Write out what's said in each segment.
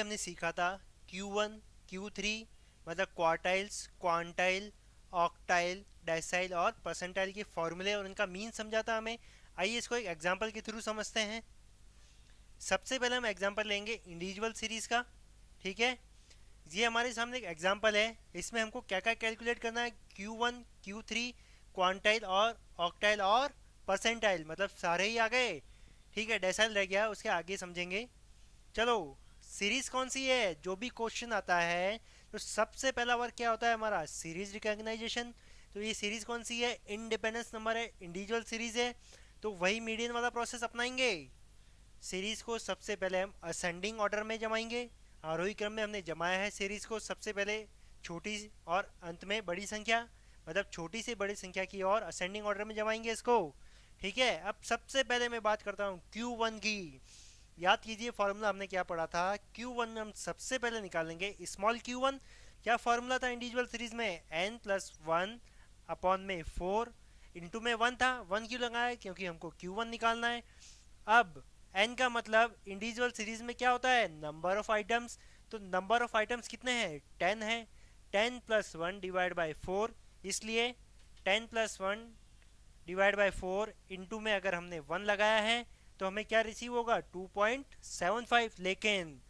हमने सीखा था Q1 Q3 मतलब क्वार्टाइल्स, क्वांटाइल, ऑक्टाइल, डेसाइल और परसेंटाइल के फॉर्मूले और उनका मीन समझा था हमें। आइए इसको एक एग्जांपल के थ्रू समझते हैं। सबसे पहले हम एग्जांपल लेंगे इंडिविजुअल सीरीज का। ठीक है, ये हमारे सामने एक एग्जांपल है। इसमें हमको क्या क्या कैलकुलेट करना है, Q1 Q3 क्वांटाइल और ऑक्टाइल और परसेंटाइल, मतलब सारे ही आ गए। ठीक है, डेसाइल रह गया, उसके आगे समझेंगे। चलो, सीरीज कौन सी है, जो भी क्वेश्चन आता है तो सबसे पहला वर्क क्या होता है हमारा, सीरीज रिकॉग्नाइजेशन। तो ये सीरीज कौन सी है, इंडिपेंडेंस नंबर है, इंडिविजुअल सीरीज है, तो वही मीडियन वाला प्रोसेस अपनाएंगे। सीरीज को सबसे पहले हम असेंडिंग ऑर्डर में जमाएंगे। आरोही क्रम में हमने जमाया है सीरीज को, सबसे पहले छोटी और अंत में बड़ी संख्या, मतलब छोटी से बड़ी संख्या की और असेंडिंग ऑर्डर में जमाएंगे इसको। ठीक है, अब सबसे पहले मैं बात करता हूँ Q1 की। याद कीजिए फॉर्मूला हमने क्या पढ़ा था, Q1 में हम सबसे पहले निकालेंगे स्मॉल Q1। क्या फॉर्मूला था इंडिविजुअल सीरीज में, n+1 अपॉन में 4, इंटू में 1 था। 1 क्यों लगाया, क्योंकि हमको Q1 निकालना है। अब n का मतलब इंडिविजुअल सीरीज में क्या होता है, नंबर ऑफ आइटम्स। तो नंबर ऑफ आइटम्स कितने हैं, 10 है। 10+1 डिवाइड बाई 4, इसलिए 10+1 डिवाइड बाई 4 इंटू में अगर हमने 1 लगाया है तो हमें क्या रिसीव होगा, 2.75। लेकिन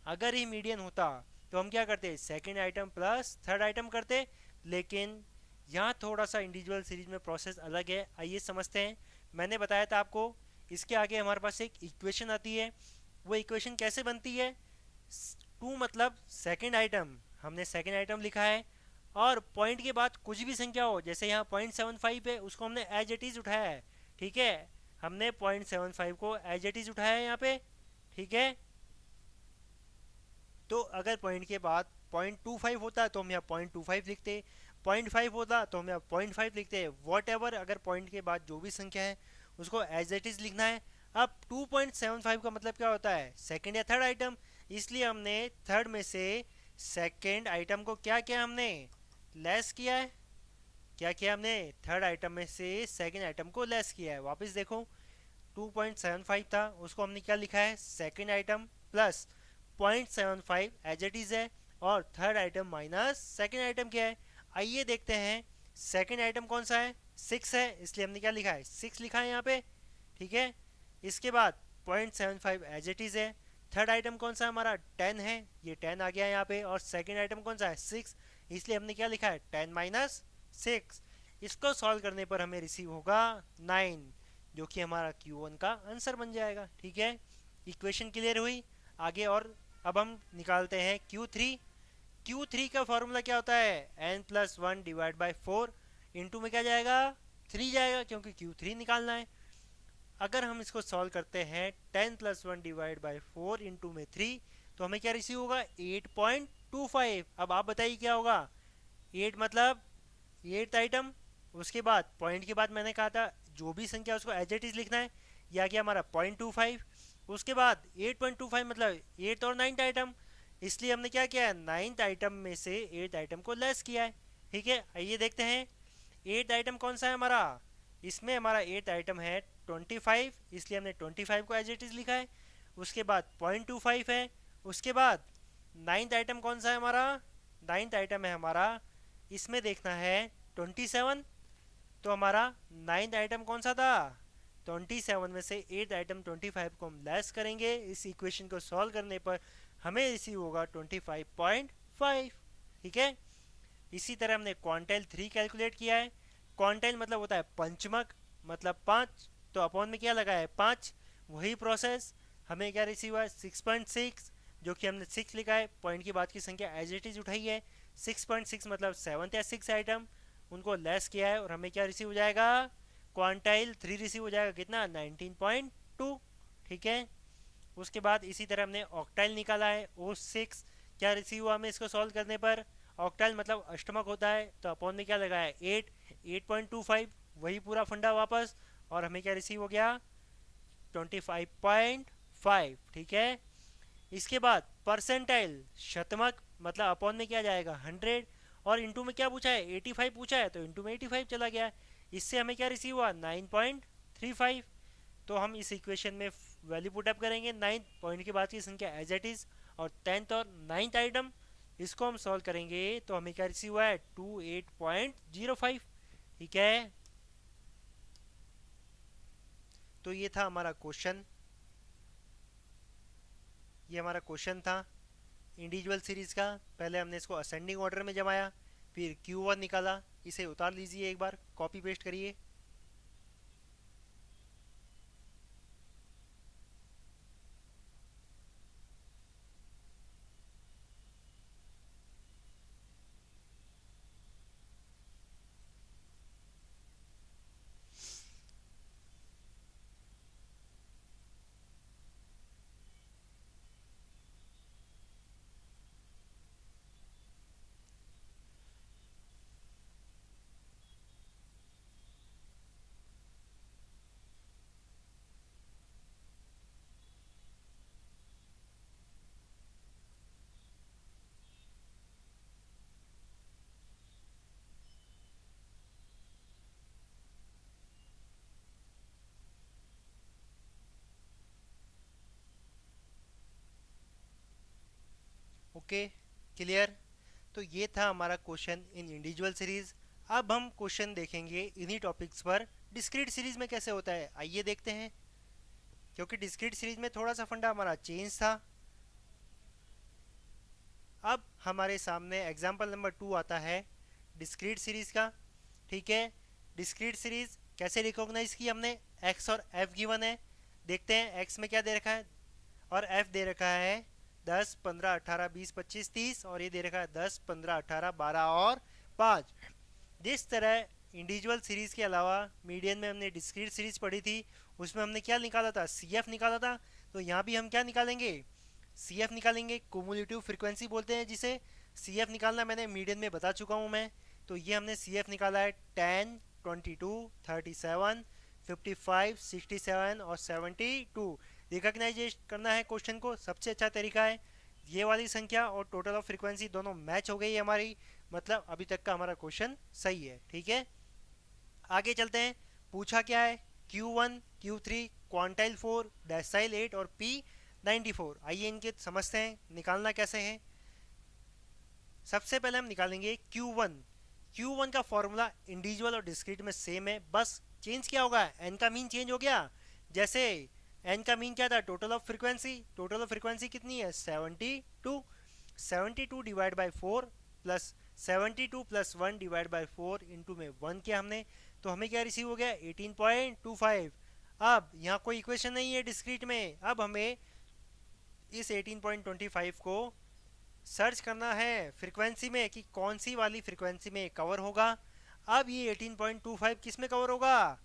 अगर ही मीडियन होता तो हम क्या करते, second item plus third item करते। लेकिन यहाँ थोड़ा सा इंडिविजुअल सीरीज में प्रोसेस अलग है, आइए समझते हैं। मैंने बताया था आपको, इसके आगे हमारे पास एक इक्वेशन आती है। वो इक्वेशन कैसे बनती है, 2 मतलब सेकेंड आइटम, हमने सेकेंड आइटम लिखा है और पॉइंट के बाद कुछ भी संख्या हो, जैसे यहाँ 0.75 है, उसको हमने एज इट इज उठाया है। ठीक है, हमने 0.75 को एज इट इज उठाया है यहाँ पे। ठीक है, तो अगर पॉइंट के बाद 0.25 होता तो हम यहाँ 0.25 लिखते, 0.5 होता तो हम यहाँ 0.5 लिखते। वॉट एवर, अगर पॉइंट के बाद जो भी संख्या है उसको एज इट इज लिखना है। अब 2.75 का मतलब क्या होता है, सेकेंड या थर्ड आइटम, इसलिए हमने थर्ड में से सेकेंड आइटम को क्या किया, हमने लेस किया है। क्या किया हमने, थर्ड आइटम में से सेकेंड आइटम को लेस किया है। वापस देखो, 2.75 था, उसको हमने क्या लिखा है, second item plus 0.75 as it is है, और third item minus second item क्या है। आइए देखते हैं, सेकेंड आइटम कौन सा है, 6 है, इसलिए हमने क्या लिखा है, 6 लिखा है यहाँ पे। ठीक है, इसके बाद 0.75 एज इट इज है। थर्ड आइटम कौन सा हमारा, 10 है, ये 10 आ गया यहाँ पे, और सेकेंड आइटम कौन सा है, 6, इसलिए हमने क्या लिखा है, 10 माइनस 6। इसको सॉल्व करने पर हमें रिसीव होगा 9, जो कि हमारा Q1 का आंसर बन जाएगा। ठीक है, इक्वेशन क्लियर हुई। आगे और अब हम निकालते हैं Q3। Q3 का फॉर्मूला क्या होता है, n+1 डिवाइड बाई 4, इंटू में क्या जाएगा, 3 जाएगा, क्योंकि Q3 निकालना है। अगर हम इसको सॉल्व करते हैं 10+1 डिवाइड बाई 4 इंटू में 3, तो हमें क्या रिसीव होगा, 8.25। अब आप बताइए क्या होगा, 8 मतलब 8th आइटम, उसके बाद पॉइंट के बाद मैंने कहा था जो भी संख्या उसको एज इट इज लिखना है, यह आ गया हमारा 0.25। उसके बाद 8.25 मतलब 8th और 9th आइटम, इसलिए हमने क्या किया है, 9th आइटम में से 8th आइटम को लेस किया है। ठीक है, आइए देखते हैं 8th आइटम कौन सा है हमारा, इसमें हमारा 8th आइटम है 25, इसलिए हमने 25 को एज इट इज लिखा है। उसके बाद 0.25 है। उसके बाद 9th आइटम कौन सा है हमारा, 9th आइटम है हमारा, इसमें देखना है 27, तो हमारा 9th आइटम कौन सा था, 27 में से 8th आइटम 25 को हम लेस करेंगे। इस इक्वेशन को सॉल्व करने पर हमें रिसीव होगा 25.5। ठीक है, इसी तरह हमने क्वांटाइल 3 कैलकुलेट किया है। क्वांटाइल मतलब होता है पंचमक, मतलब 5, तो अपॉन में क्या लगा है, 5। वही प्रोसेस, हमें क्या रिसीव हुआ है, 6.6, जो कि हमने 6 लिखा है, पॉइंट की बाद की संख्या एज इट इज उठाई है। 6.6 मतलब 7th या 6th आइटम, उनको लेस किया है और हमें क्या रिसीव हो जाएगा, क्वांटाइल 3 रिसीव हो जाएगा, कितना, 19.2। ठीक है, उसके बाद इसी तरह हमने ऑक्टाइल निकाला है, O6। क्या रिसीव हुआ हमें इसको सॉल्व करने पर, ऑक्टाइल मतलब अष्टमक होता है, तो अपॉन में क्या लगा है, 8, 8.25, वही पूरा फंडा वापस, और हमें क्या रिसीव हो गया, 25.5। ठीक है, इसके बाद परसेंटाइल शतमक, मतलब अपॉन में क्या जाएगा, 100, और इंटू में क्या पूछा है, 85 पूछा है, तो इंटू में 85 चला गया। इससे हमें क्या रिसीव हुआ, 9.35। तो हम इस इक्वेशन में वैल्यू पुट अप करेंगे, 9 पॉइंट के बाद की संख्या एज इट इज, और 10th और 9th आइटम इसको हम सॉल्व करेंगे तो हमें क्या रिसीव हुआ है 28.05। ठीक है, तो ये था हमारा क्वेश्चन, ये हमारा क्वेश्चन था इंडिविजुअल सीरीज का। पहले हमने इसको असेंडिंग ऑर्डर में जमाया, फिर Q1 निकाला। इसे उतार लीजिए, एक बार कॉपी पेस्ट करिए। Okay, clear. तो ये था हमारा क्वेश्चन इन इंडिविजुअल सीरीज। अब हम क्वेश्चन देखेंगे इन्हीं टॉपिक्स पर डिस्क्रीट सीरीज में कैसे होता है, आइए देखते हैं। क्योंकि डिस्क्रीट सीरीज में थोड़ा सा फंडा हमारा चेंज था। अब हमारे सामने एग्जाम्पल नंबर 2 आता है डिस्क्रीट सीरीज का। ठीक है, डिस्क्रीट सीरीज कैसे रिकॉग्नाइज की हमने, एक्स और एफ गिवन है। देखते हैं एक्स में क्या दे रखा है और एफ दे रखा है 10, 15, 18, 20, 25, 30, और ये दे रखा है 10, 15, 18, 12 और 5। जिस तरह इंडिविजुअल सीरीज के अलावा मीडियन में हमने डिस्क्रीट सीरीज पढ़ी थी, उसमें हमने क्या निकाला था, सी एफ निकाला था। तो यहाँ भी हम क्या निकालेंगे, सी एफ निकालेंगे। कुमुलेटिव फ्रिक्वेंसी बोलते हैं जिसे। सी एफ निकालना मैंने मीडियन में बता चुका हूँ मैं। तो ये हमने सी एफ निकाला है 10, 22, 37, 55, 67 और 72। रिकॉग्नाइज करना है क्वेश्चन को, सबसे अच्छा तरीका है ये वाली संख्या और टोटल ऑफ फ्रीक्वेंसी दोनों मैच हो गई है हमारी, मतलब अभी तक का हमारा क्वेश्चन सही है। ठीक है, आगे चलते हैं। पूछा क्या है, Q1, Q3, क्वांटाइल 4, डेसाइल 8 और P94। आइए इनके समझते हैं निकालना कैसे है। सबसे पहले हम निकालेंगे Q1। Q1 का फॉर्मूला इंडिविजुअल और डिस्क्रीट में सेम है, बस चेंज क्या होगा, n का मीन चेंज हो गया। जैसे n का मीन क्या था, total of frequency. Total of frequency कितनी है, 72। 72 divide by 4 plus 72 plus 1 divide by 4 into में 1 किया हमने, तो हमें क्या रिसीव हो गया 18.25। अब यहाँ कोई इक्वेशन नहीं है डिस्क्रीट में, अब हमें इस 18.25 को सर्च करना है फ्रीक्वेंसी में कि कौन सी वाली फ्रीक्वेंसी में कवर होगा। अब ये 18.25 किस में कवर होगा,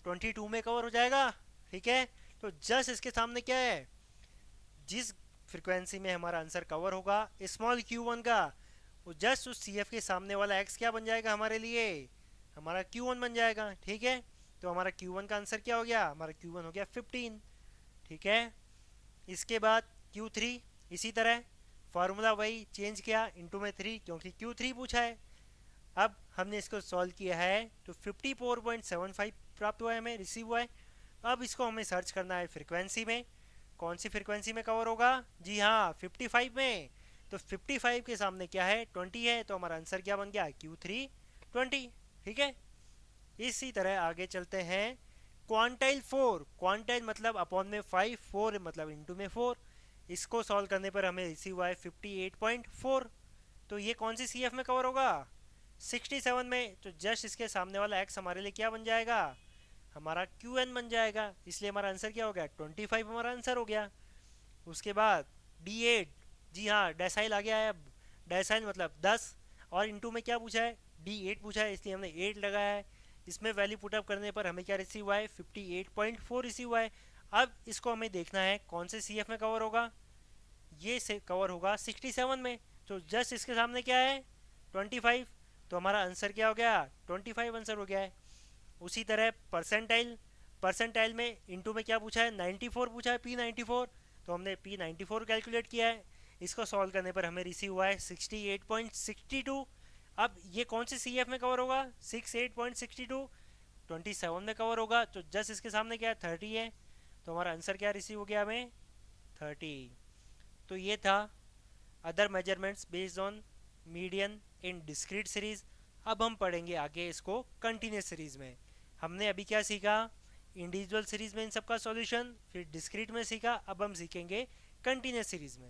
22 में कवर हो जाएगा। ठीक है, तो जस्ट इसके सामने क्या है, जिस फ्रीक्वेंसी में हमारा आंसर कवर होगा स्मॉल Q1 का, वो जस्ट उस CF के सामने वाला X क्या बन जाएगा हमारे लिए, हमारा Q1 बन जाएगा। ठीक है, तो हमारा Q1 का आंसर क्या हो गया, हमारा Q1 हो गया 15। ठीक है, इसके बाद Q3 इसी तरह फार्मूला वही चेंज किया इंटू में 3, क्योंकि Q3 पूछा है। अब हमने इसको सॉल्व किया है तो 54.75 प्राप्त हुआ है, हमें रिसीव हुआ है। अब इसको हमें सर्च करना है फ्रीक्वेंसी में, कौन सी फ्रीक्वेंसी में कवर होगा, जी हाँ 55 में। तो 55 के सामने क्या है, 20 है, तो हमारा आंसर क्या बन गया, Q3 20। ठीक है, इसी तरह आगे चलते हैं। क्वांटाइल 4, क्वांटाइल मतलब अपॉन में 5, 4 मतलब इंटू में 4। इसको सॉल्व करने पर हमें रिसीव हुआ है 58.4। तो ये कौन सी CF में कवर होगा, 67 में। तो जस्ट इसके सामने वाला X हमारे लिए क्या बन जाएगा, हमारा QN बन जाएगा, इसलिए हमारा आंसर क्या हो गया, 25 हमारा आंसर हो गया। उसके बाद D8, जी हाँ डेसाइल आ गया है। अब डेसाइल मतलब 10 और इंटू में क्या पूछा है, D8 पूछा है, इसलिए हमने 8 लगाया है। इसमें वैल्यू पुटअप करने पर हमें क्या रिसीव हुआ है, 58.4 रिसीव हुआ है। अब इसको हमें देखना है कौन से CF में कवर होगा, ये से कवर होगा 67 में। तो जस्ट इसके सामने क्या है, 25। तो हमारा आंसर क्या हो गया, 25 आंसर हो गया है। उसी तरह परसेंटाइल, परसेंटाइल में इंटू में क्या पूछा है, 94 पूछा है, P94। तो हमने P94 कैलकुलेट किया है। इसको सॉल्व करने पर हमें रिसीव हुआ है 68.62। अब ये कौन सी CF में कवर होगा, 68.62 27 में कवर होगा। तो जस्ट इसके सामने क्या है, 30 है। तो हमारा आंसर क्या रिसीव हो गया हमें, 30। तो ये था other measurements based on median in discrete series. अब हम पढ़ेंगे आगे इसको कंटिन्यूस सीरीज में। हमने अभी क्या सीखा, इंडिविजुअल सीरीज में इन सबका सॉल्यूशन, फिर डिस्क्रीट में सीखा, अब हम सीखेंगे कंटिन्यूस सीरीज में।